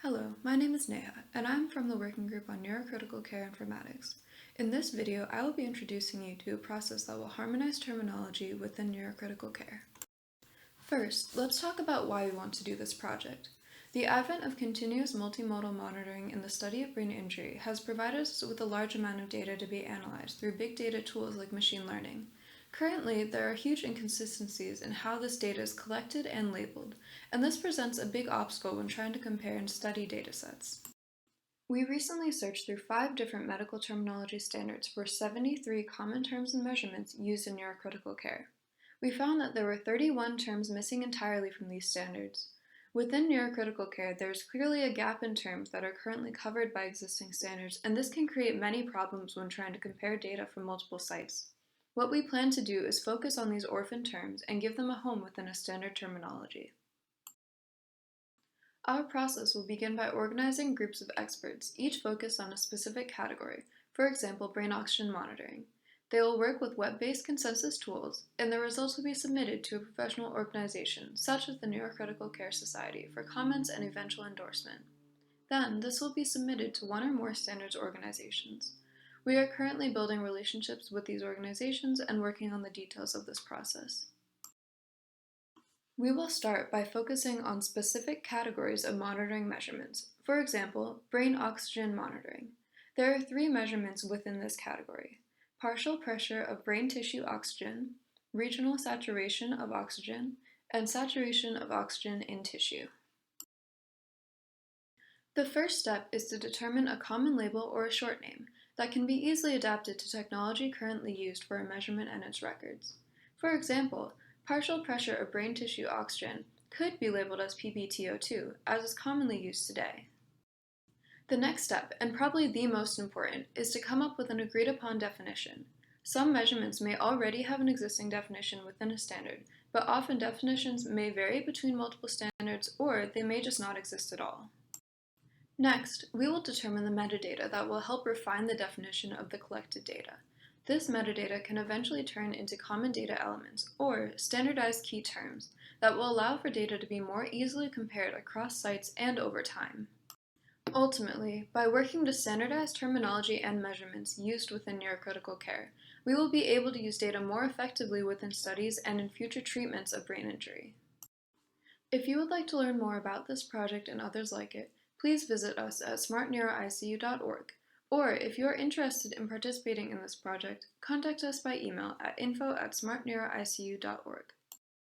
Hello, my name is Neha, and I'm from the Working Group on Neurocritical Care Informatics. In this video, I will be introducing you to a process that will harmonize terminology within neurocritical care. First, let's talk about why we want to do this project. The advent of continuous multimodal monitoring in the study of brain injury has provided us with a large amount of data to be analyzed through big data tools like machine learning. Currently, there are huge inconsistencies in how this data is collected and labeled, and this presents a big obstacle when trying to compare and study datasets. We recently searched through 5 different medical terminology standards for 73 common terms and measurements used in neurocritical care. We found that there were 31 terms missing entirely from these standards. Within neurocritical care, there is clearly a gap in terms that are currently covered by existing standards, and this can create many problems when trying to compare data from multiple sites. What we plan to do is focus on these orphan terms and give them a home within a standard terminology. Our process will begin by organizing groups of experts, each focused on a specific category, for example, brain oxygen monitoring. They will work with web-based consensus tools, and the results will be submitted to a professional organization, such as the Neurocritical Care Society, for comments and eventual endorsement. Then, this will be submitted to one or more standards organizations. We are currently building relationships with these organizations and working on the details of this process. We will start by focusing on specific categories of monitoring measurements. For example, brain oxygen monitoring. There are 3 measurements within this category: partial pressure of brain tissue oxygen, regional saturation of oxygen, and saturation of oxygen in tissue. The first step is to determine a common label or a short name that can be easily adapted to technology currently used for a measurement and its records. For example, partial pressure of brain tissue oxygen could be labeled as PbTO2, as is commonly used today. The next step, and probably the most important, is to come up with an agreed upon definition. Some measurements may already have an existing definition within a standard, but often definitions may vary between multiple standards, or they may just not exist at all. Next, we will determine the metadata that will help refine the definition of the collected data. This metadata can eventually turn into common data elements, or standardized key terms, that will allow for data to be more easily compared across sites and over time. Ultimately, by working to standardize terminology and measurements used within neurocritical care, we will be able to use data more effectively within studies and in future treatments of brain injury. If you would like to learn more about this project and others like it, please visit us at smartneuroicu.org, or if you are interested in participating in this project, contact us by email at info@smartneuroicu.org.